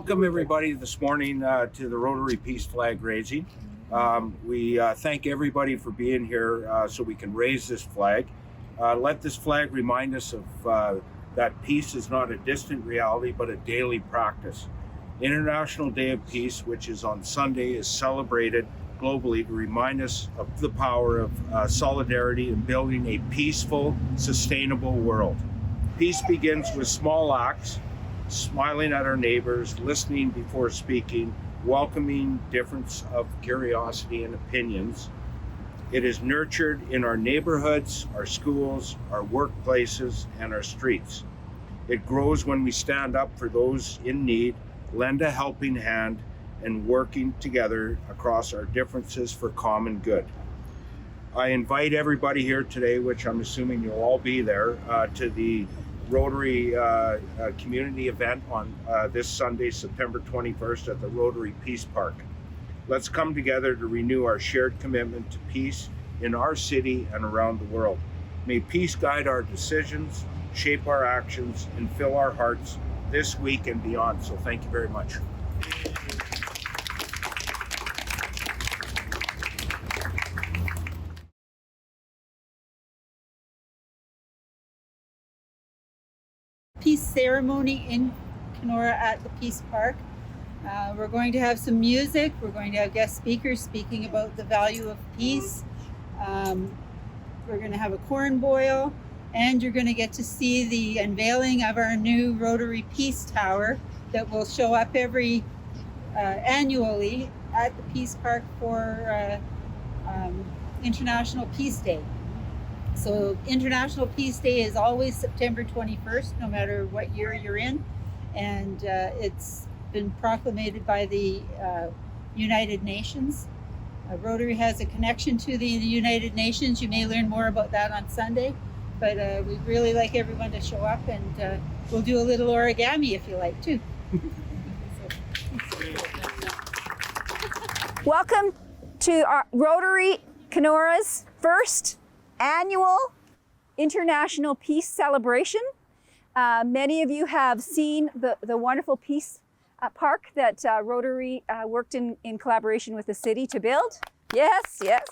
Welcome everybody this morning to the Rotary Peace Flag raising. We thank everybody for being here so we can raise this flag. Let this flag remind us of that peace is not a distant reality but a daily practice. International Day of Peace, which is on Sunday, is celebrated globally to remind us of the power of solidarity in building a peaceful, sustainable world. Peace begins with small acts, smiling at our neighbors, listening before speaking, welcoming difference of curiosity and opinions. It is nurtured in our neighborhoods, our schools, our workplaces, and our streets. It grows when we stand up for those in need, lend a helping hand, and working together across our differences for common good. I invite everybody here today, which I'm assuming you'll all be there, to the Rotary community event on this Sunday, September 21st at the Rotary Peace Park. Let's come together to renew our shared commitment to peace in our city and around the world. May peace guide our decisions, shape our actions, and fill our hearts this week and beyond. So thank you very much. Peace ceremony in Kenora at the Peace Park. We're going to have some music. We're going to have guest speakers speaking about the value of peace. We're going to have a corn boil, and you're going to get to see the unveiling of our new Rotary Peace Tower that will show up annually at the Peace Park for International Peace Day. So International Peace Day is always September 21st, no matter what year you're in. And it's been proclamated by the United Nations. Rotary has a connection to the United Nations. You may learn more about that on Sunday. But we'd really like everyone to show up, and we'll do a little origami if you like too. Welcome to our Rotary Kenora's first annual International Peace Celebration. Many of you have seen the wonderful Peace Park that Rotary worked in collaboration with the city to build. Yes, yes.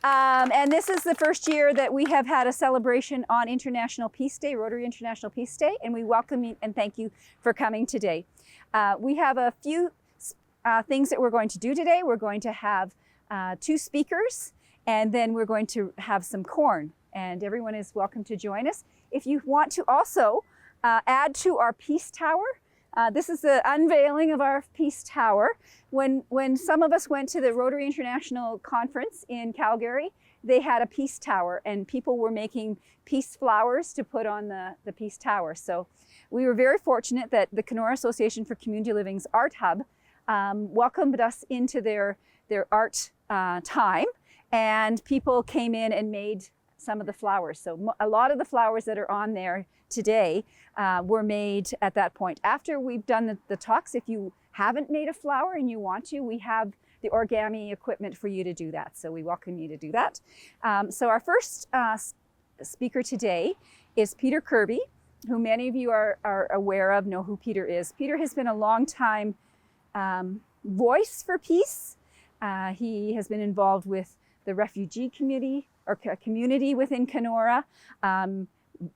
And this is the first year that we have had a celebration on International Peace Day, Rotary International Peace Day, and we welcome you and thank you for coming today. We have a few things that we're going to do today. We're going to have 2 speakers, and then we're going to have some corn, and everyone is welcome to join us. If you want to also add to our Peace Tower, this is the unveiling of our Peace Tower. When some of us went to the Rotary International Conference in Calgary, they had a Peace Tower, and people were making peace flowers to put on the Peace Tower. So we were very fortunate that the Kenora Association for Community Living's Art Hub welcomed us into their art time. And people came in and made some of the flowers. So a lot of the flowers that are on there today were made at that point. After we've done the talks, if you haven't made a flower and you want to, we have the origami equipment for you to do that. So we welcome you to do that. So our first speaker today is Peter Kirby, who many of you are aware of, know who Peter is. Peter has been a long time voice for peace. He has been involved with the refugee community or community within Kenora.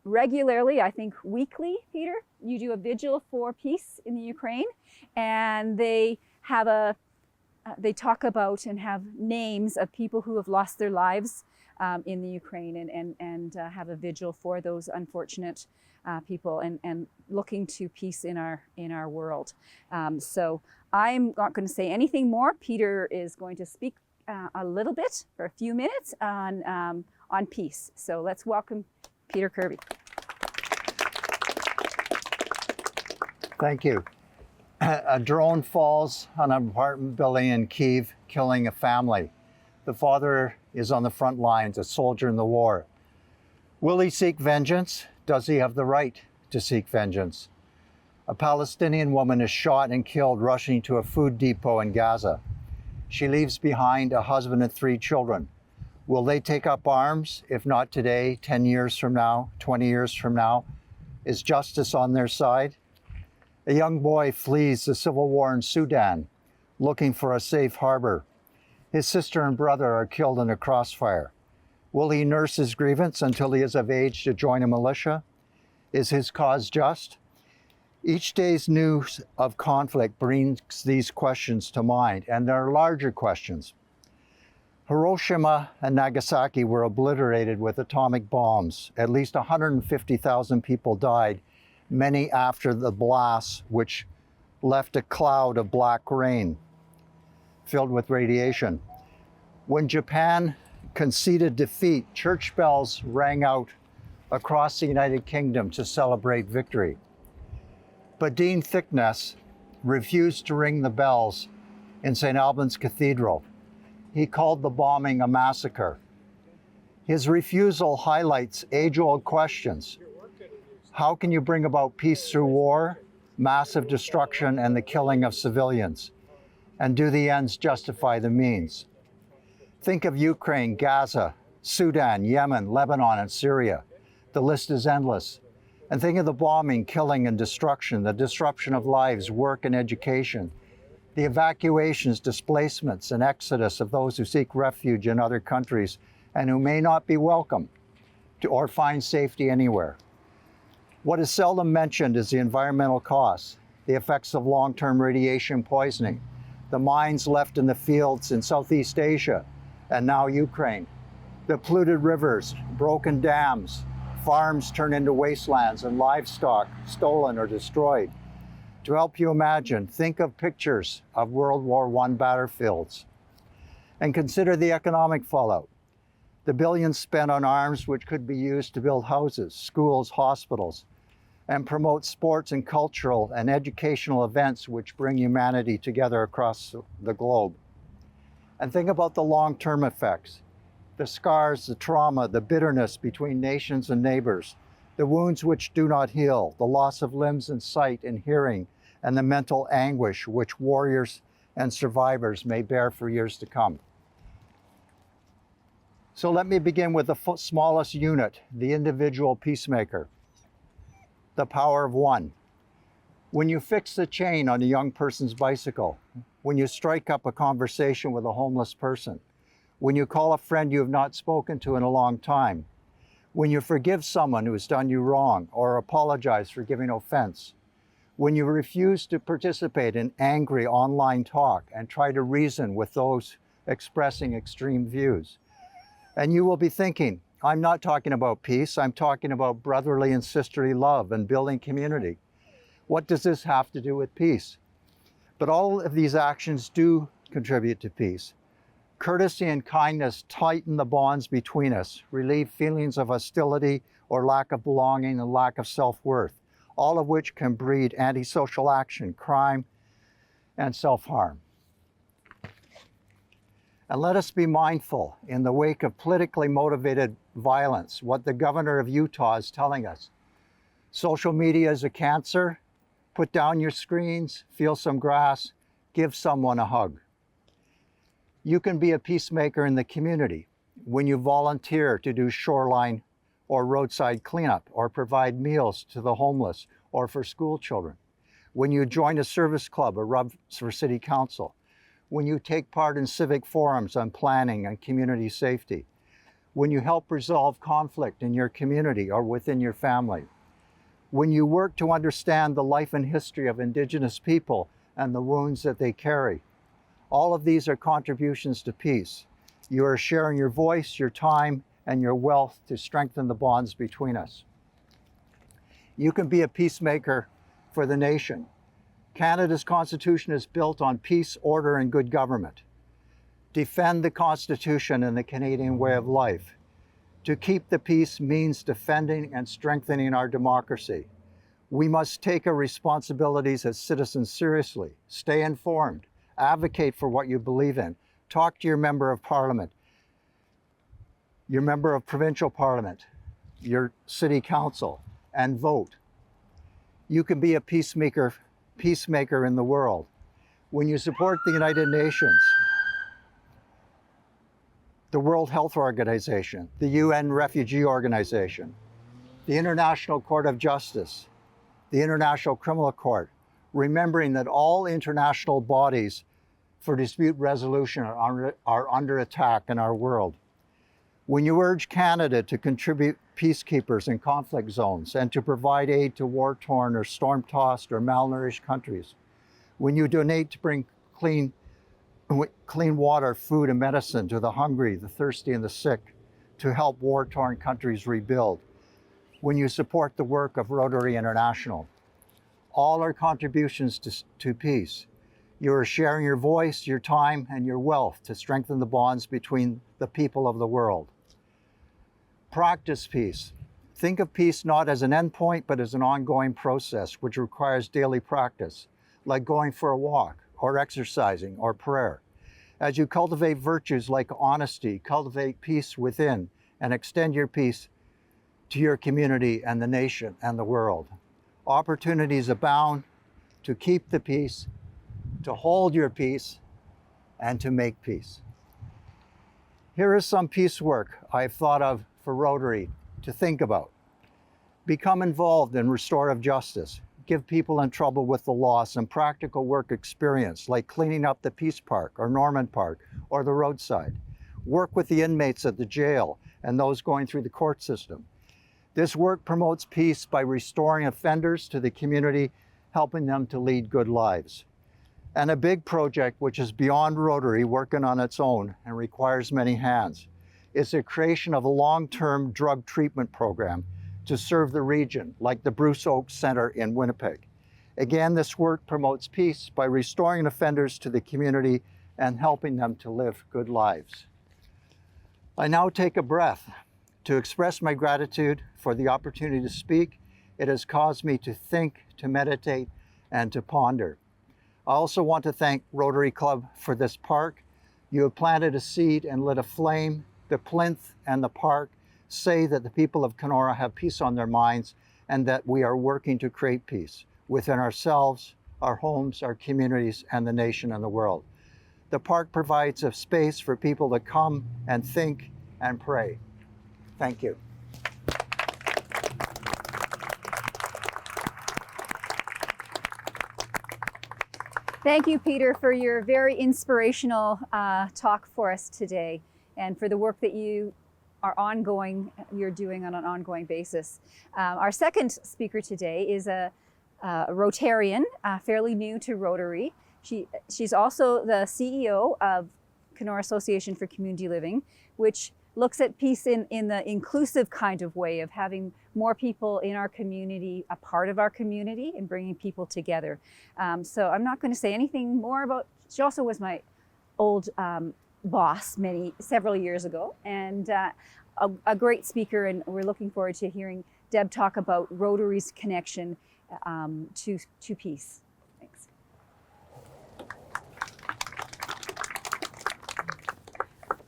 Regularly, I think weekly, Peter, you do a vigil for peace in the Ukraine, and they have they talk about and have names of people who have lost their lives in the Ukraine, and have a vigil for those unfortunate people and looking to peace in our world. So I'm not going to say anything more. Peter is going to speak a little bit for a few minutes on peace. So let's welcome Peter Kirby. Thank you. A drone falls on an apartment building in Kyiv, killing a family. The father is on the front lines, a soldier in the war. Will he seek vengeance? Does he have the right to seek vengeance? A Palestinian woman is shot and killed rushing to a food depot in Gaza. She leaves behind a husband and 3 children. Will they take up arms? If not today, 10 years from now, 20 years from now? Is justice on their side? A young boy flees the civil war in Sudan, looking for a safe harbor. His sister and brother are killed in a crossfire. Will he nurse his grievance until he is of age to join a militia? Is his cause just? Each day's news of conflict brings these questions to mind, and there are larger questions. Hiroshima and Nagasaki were obliterated with atomic bombs. At least 150,000 people died, many after the blasts, which left a cloud of black rain filled with radiation. When Japan conceded defeat, church bells rang out across the United Kingdom to celebrate victory. But Dean Thickness refused to ring the bells in St. Albans Cathedral. He called the bombing a massacre. His refusal highlights age-old questions. How can you bring about peace through war, massive destruction, and the killing of civilians? And do the ends justify the means? Think of Ukraine, Gaza, Sudan, Yemen, Lebanon, and Syria. The list is endless. And think of the bombing, killing, and destruction, the disruption of lives, work, and education, the evacuations, displacements, and exodus of those who seek refuge in other countries and who may not be welcome to or find safety anywhere. What is seldom mentioned is the environmental costs, the effects of long-term radiation poisoning, the mines left in the fields in Southeast Asia and now Ukraine, the polluted rivers, broken dams, farms turned into wastelands, and livestock stolen or destroyed. To help you imagine, think of pictures of World War I battlefields and consider the economic fallout. The billions spent on arms which could be used to build houses, schools, hospitals, and promote sports and cultural and educational events which bring humanity together across the globe. And think about the long-term effects, the scars, the trauma, the bitterness between nations and neighbors, the wounds which do not heal, the loss of limbs and sight and hearing, and the mental anguish which warriors and survivors may bear for years to come. So let me begin with the smallest unit, the individual peacemaker. The power of one. When you fix the chain on a young person's bicycle, when you strike up a conversation with a homeless person, when you call a friend you have not spoken to in a long time, when you forgive someone who has done you wrong or apologize for giving offense, when you refuse to participate in angry online talk and try to reason with those expressing extreme views. And you will be thinking, I'm not talking about peace, I'm talking about brotherly and sisterly love and building community. What does this have to do with peace? But all of these actions do contribute to peace. Courtesy and kindness tighten the bonds between us, relieve feelings of hostility or lack of belonging and lack of self-worth, all of which can breed antisocial action, crime, and self-harm. And let us be mindful, in the wake of politically motivated violence, what the governor of Utah is telling us. Social media is a cancer. Put down your screens, feel some grass, give someone a hug. You can be a peacemaker in the community when you volunteer to do shoreline or roadside cleanup or provide meals to the homeless or for school children. When you join a service club or run for city council. When you take part in civic forums on planning and community safety. When you help resolve conflict in your community or within your family. When you work to understand the life and history of Indigenous people and the wounds that they carry. All of these are contributions to peace. You are sharing your voice, your time, and your wealth to strengthen the bonds between us. You can be a peacemaker for the nation. Canada's Constitution is built on peace, order, and good government. Defend the Constitution and the Canadian way of life. To keep the peace means defending and strengthening our democracy. We must take our responsibilities as citizens seriously, stay informed, advocate for what you believe in, talk to your member of parliament, your member of provincial parliament, your city council, and vote. You can be a peacemaker in the world. When you support the United Nations, the World Health Organization, the UN Refugee Organization, the International Court of Justice, the International Criminal Court, remembering that all international bodies for dispute resolution are under attack in our world. When you urge Canada to contribute peacekeepers in conflict zones and to provide aid to war-torn or storm-tossed or malnourished countries, when you donate to bring clean water, food, and medicine to the hungry, the thirsty, and the sick, to help war-torn countries rebuild, when you support the work of Rotary International, all our contributions to peace, you are sharing your voice, your time, and your wealth to strengthen the bonds between the people of the world. Practice peace. Think of peace not as an endpoint, but as an ongoing process which requires daily practice, like going for a walk, or exercising, or prayer. As you cultivate virtues like honesty, cultivate peace within, and extend your peace to your community and the nation and the world. Opportunities abound to keep the peace, to hold your peace, and to make peace. Here is some peace work I've thought of for Rotary to think about. Become involved in restorative justice. Give people in trouble with the law some practical work experience, like cleaning up the Peace Park or Norman Park or the roadside. Work with the inmates at the jail and those going through the court system. This work promotes peace by restoring offenders to the community, helping them to lead good lives. And a big project, which is beyond Rotary, working on its own and requires many hands, is the creation of a long-term drug treatment program to serve the region, like the Bruce Oaks Center in Winnipeg. Again, this work promotes peace by restoring offenders to the community and helping them to live good lives. I now take a breath to express my gratitude for the opportunity to speak. It has caused me to think, to meditate, and to ponder. I also want to thank Rotary Club for this park. You have planted a seed and lit a flame. The plinth and the park say that the people of Kenora have peace on their minds and that we are working to create peace within ourselves, our homes, our communities, and the nation and the world. The park provides a space for people to come and think and pray. Thank you. Thank you, Peter, for your very inspirational talk for us today and for the work that you're doing on an ongoing basis. Our second speaker today is a Rotarian, fairly new to Rotary. She's also the CEO of Kenora Association for Community Living, which looks at peace in the inclusive kind of way of having more people in our community, a part of our community, and bringing people together. So I'm not going to say anything more about, she also was my old boss several years ago, and a great speaker, and we're looking forward to hearing Deb talk about Rotary's connection to peace. Thanks.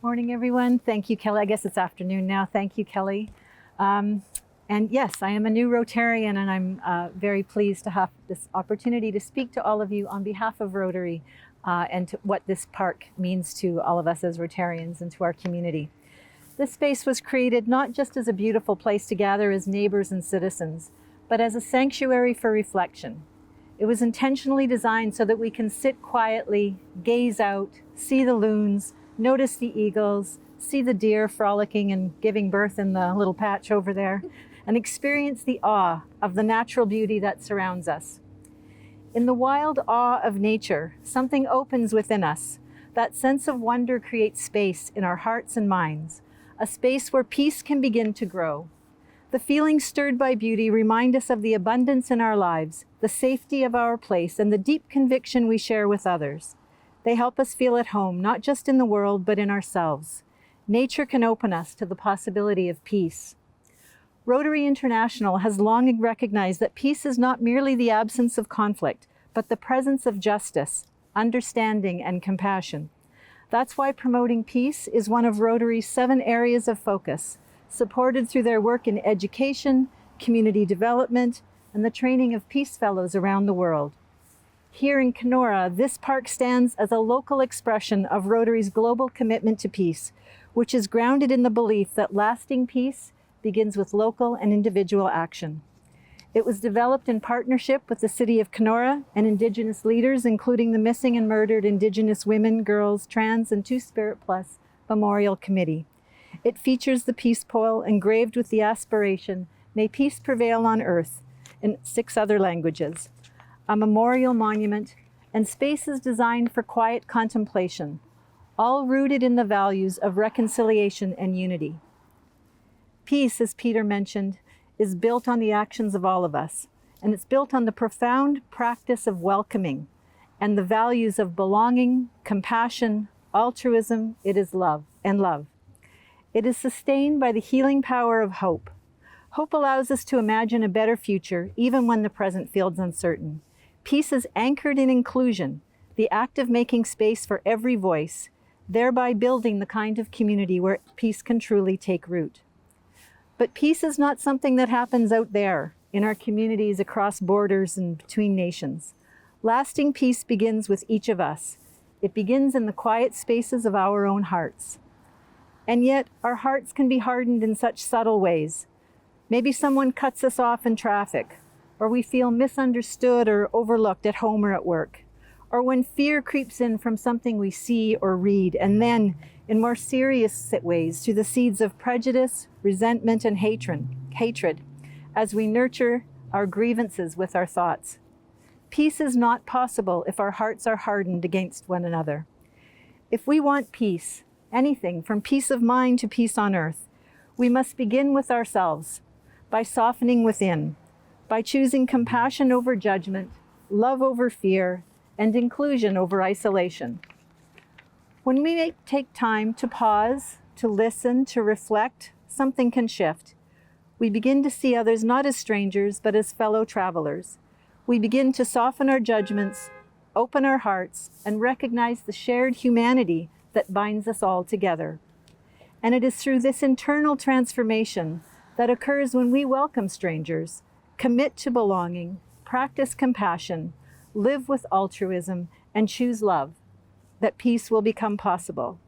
Morning, everyone. Thank you, Kelly. I guess it's afternoon now. Thank you, Kelly. And yes, I am a new Rotarian, and I'm very pleased to have this opportunity to speak to all of you on behalf of Rotary and to what this park means to all of us as Rotarians and to our community. This space was created not just as a beautiful place to gather as neighbors and citizens, but as a sanctuary for reflection. It was intentionally designed so that we can sit quietly, gaze out, see the loons, notice the eagles, see the deer frolicking and giving birth in the little patch over there, and experience the awe of the natural beauty that surrounds us. In the wild awe of nature, something opens within us. That sense of wonder creates space in our hearts and minds, a space where peace can begin to grow. The feelings stirred by beauty remind us of the abundance in our lives, the safety of our place, and the deep conviction we share with others. They help us feel at home, not just in the world, but in ourselves. Nature can open us to the possibility of peace. Rotary International has long recognized that peace is not merely the absence of conflict, but the presence of justice, understanding, and compassion. That's why promoting peace is one of Rotary's 7 areas of focus, supported through their work in education, community development, and the training of peace fellows around the world. Here in Kenora, this park stands as a local expression of Rotary's global commitment to peace, which is grounded in the belief that lasting peace begins with local and individual action. It was developed in partnership with the City of Kenora and Indigenous leaders, including the Missing and Murdered Indigenous Women, Girls, Trans, and Two-Spirit Plus Memorial Committee. It features the peace pole engraved with the aspiration, "May peace prevail on earth," in 6 other languages, a memorial monument, and spaces designed for quiet contemplation, all rooted in the values of reconciliation and unity. Peace, as Peter mentioned, is built on the actions of all of us, and it's built on the profound practice of welcoming and the values of belonging, compassion, altruism. It is love and love. It is sustained by the healing power of hope. Hope allows us to imagine a better future, even when the present feels uncertain. Peace is anchored in inclusion, the act of making space for every voice, thereby building the kind of community where peace can truly take root. But peace is not something that happens out there in our communities across borders and between nations. Lasting peace begins with each of us. It begins in the quiet spaces of our own hearts. And yet, our hearts can be hardened in such subtle ways. Maybe someone cuts us off in traffic, or we feel misunderstood or overlooked at home or at work, or when fear creeps in from something we see or read, and then, in more serious ways, to the seeds of prejudice, resentment, and hatred, as we nurture our grievances with our thoughts. Peace is not possible if our hearts are hardened against one another. If we want peace, anything from peace of mind to peace on earth, we must begin with ourselves, by softening within, by choosing compassion over judgment, love over fear, and inclusion over isolation. When we take time to pause, to listen, to reflect, something can shift. We begin to see others not as strangers, but as fellow travelers. We begin to soften our judgments, open our hearts, and recognize the shared humanity that binds us all together. And it is through this internal transformation that occurs when we welcome strangers, commit to belonging, practice compassion, live with altruism, and choose love, that peace will become possible.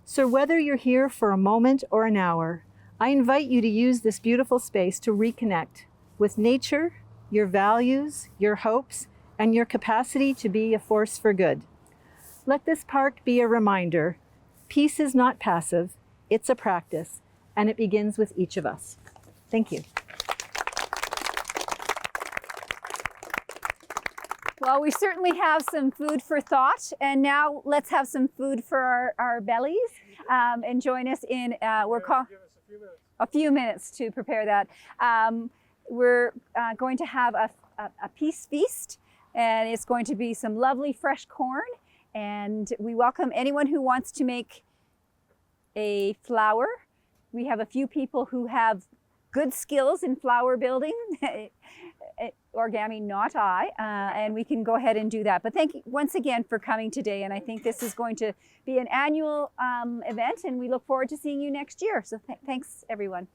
So whether you're here for a moment or an hour, I invite you to use this beautiful space to reconnect with nature, your values, your hopes, and your capacity to be a force for good. Let this park be a reminder. Peace is not passive, it's a practice, and it begins with each of us. Thank you. Well, we certainly have some food for thought, and now let's have some food for our bellies. And join us in, a few minutes to prepare that. We're going to have a peace feast, and it's going to be some lovely fresh corn. And we welcome anyone who wants to make a flower. We have a few people who have good skills in flower building. Origami, not I, and we can go ahead and do that. But thank you once again for coming today, and I think this is going to be an annual event, and we look forward to seeing you next year. So thanks, everyone.